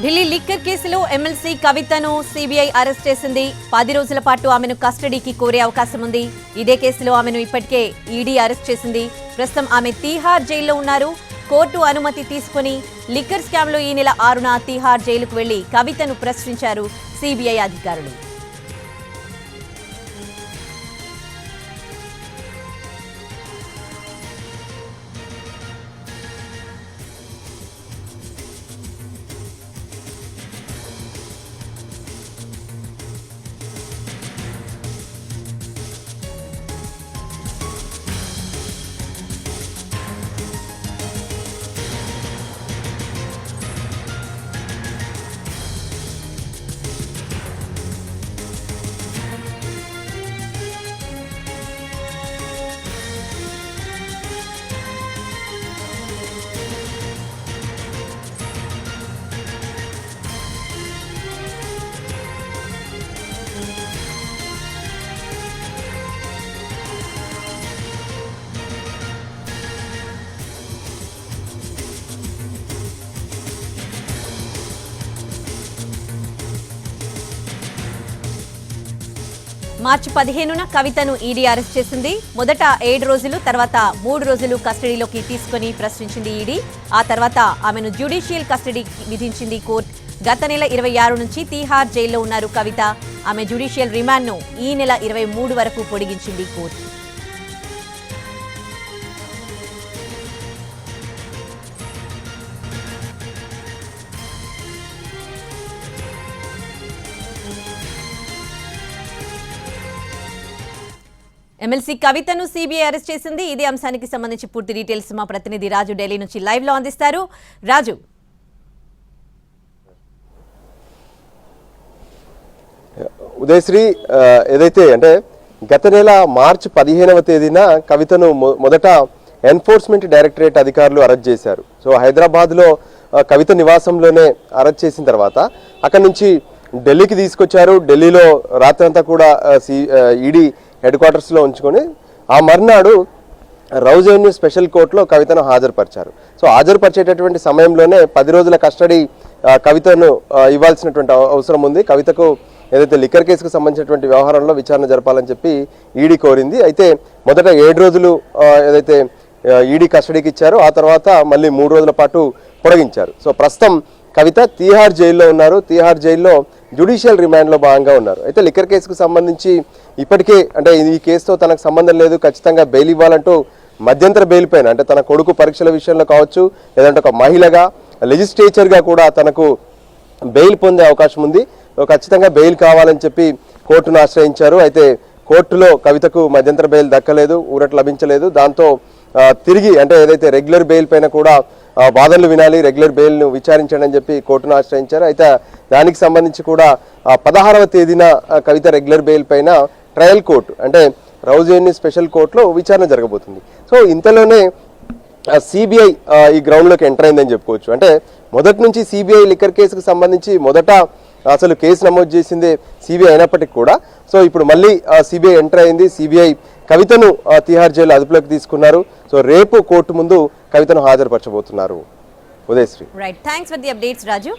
Delhi liquor కేసులో MLC కవితను CBI arrest చేసింది. 10 రోజుల పాటు ఆమెను కస్టడీకి కోరే అవకాశం ఉంది. ఇదే కేసులో ఆమెను ఇప్పటికే ఈడీ అరెస్ట్ చేసింది. ప్రస్తుతం ఆమె తీహార్ జైల్లో ఉన్నారు. కోర్టు అనుమతి తీసుకుని లిక్కర్ స్కామ్లో ఈ నెల 6న తీహార్ జైలుకు వెళ్లి కవితను ప్రశ్నించారు సిబిఐ అధికారులు. మార్చి 15న కవితను ఈడీ అరెస్ట్ చేసింది. మొదట 7 రోజులు, తర్వాత 3 రోజులు కస్టడీలోకి తీసుకుని ప్రశ్నించింది ఈడీ. ఆ తర్వాత ఆమెను జ్యుడిషియల్ కస్టడీ విధించింది కోర్టు. గత నెల 26 నుంచి తీహార్ జైల్లో ఉన్నారు కవిత. ఆమె జ్యుడిషియల్ రిమాండ్ను ఈ నెల 23 వరకు పొడిగించింది కోర్టు. ఎమ్మెల్సీ కవితను సిబిఐ అరెస్ట్ చేసింది. ఇదే అంశానికి సంబంధించి పూర్తి డీటెయిల్స్ మా ప్రతినిధి రాజు ఢిల్లీ నుంచి లైవ్ లో అందిస్తారు. రాజు, ఉదయశ్రీ, ఏదైతే అంటే గత నెల మార్చి 15వ తేదీన కవితను మొదట ఎన్ఫోర్స్మెంట్ డైరెక్టరేట్ అధికారులు అరెస్ట్ చేశారు. సో హైదరాబాద్లో కవిత నివాసంలోనే అరెస్ట్ చేసిన తర్వాత అక్కడి నుంచి ఢిల్లీకి తీసుకొచ్చారు. ఢిల్లీలో రాత్రంతా కూడా ఈడీ హెడ్ క్వార్టర్స్లో ఉంచుకొని ఆ మర్నాడు రౌజ్ అవెన్యూ స్పెషల్ కోర్టులో కవితను హాజరుపరిచారు. సో హాజరుపరిచేటటువంటి సమయంలోనే 10 రోజుల కస్టడీ కవితను ఇవ్వాల్సినటువంటి అవసరం ఉంది. కవితకు ఏదైతే లిక్కర్ కేసుకు సంబంధించినటువంటి వ్యవహారంలో విచారణ జరపాలని చెప్పి ఈడీ కోరింది. అయితే మొదట 7 రోజులు ఏదైతే ఈడీ కస్టడీకి ఇచ్చారో ఆ తర్వాత మళ్ళీ 3 రోజుల పాటు పొడిగించారు. సో ప్రస్తుతం కవిత తీహార్ జైల్లో ఉన్నారు. తీహార్ జైల్లో జ్యుడిషియల్ రిమాండ్లో భాగంగా ఉన్నారు. అయితే లిక్కర్ కేసుకు సంబంధించి ఇప్పటికే అంటే ఈ కేసుతో తనకు సంబంధం లేదు, ఖచ్చితంగా బెయిల్ ఇవ్వాలంటూ మధ్యంతర బెయిల్ పైన అంటే తన కొడుకు పరీక్షల విషయంలో కావచ్చు, లేదంటే ఒక మహిళగా లెజిస్లేచర్గా కూడా తనకు బెయిల్ పొందే అవకాశం ఉంది. ఖచ్చితంగా బెయిల్ కావాలని చెప్పి కోర్టును ఆశ్రయించారు. అయితే కోర్టులో కవితకు మధ్యంతర బెయిల్ దక్కలేదు, ఊరట లభించలేదు. దాంతో తిరిగి అంటే ఏదైతే రెగ్యులర్ బెయిల్ పైన కూడా వాదనలు వినాలి, రెగ్యులర్ బెయిల్ను విచారించండి అని చెప్పి కోర్టును ఆశ్రయించారు. అయితే దానికి సంబంధించి కూడా 16వ తేదీన కవిత రెగ్యులర్ బెయిల్ పైన ట్రయల్ కోర్టు అంటే రౌజ్ అవెన్యూ స్పెషల్ కోర్టులో విచారణ జరగబోతుంది. సో ఇంతలోనే సిబిఐ ఈ గ్రౌండ్లోకి ఎంటర్ అయిందని చెప్పుకోవచ్చు. అంటే మొదటి నుంచి సిబిఐ లిక్కర్ కేసుకు సంబంధించి మొదట అసలు కేసు నమోదు చేసిందే సిబిఐ అయినప్పటికీ కూడా సో ఇప్పుడు మళ్ళీ సిబిఐ ఎంటర్ అయింది. సిబిఐ కవితను తీహార్ జైలు అదుపులోకి తీసుకున్నారు. సో రేపు కోర్టు ముందు కవితను హాజరుపరచబోతున్నారు. Udayasri, right, thanks for the updates Raju.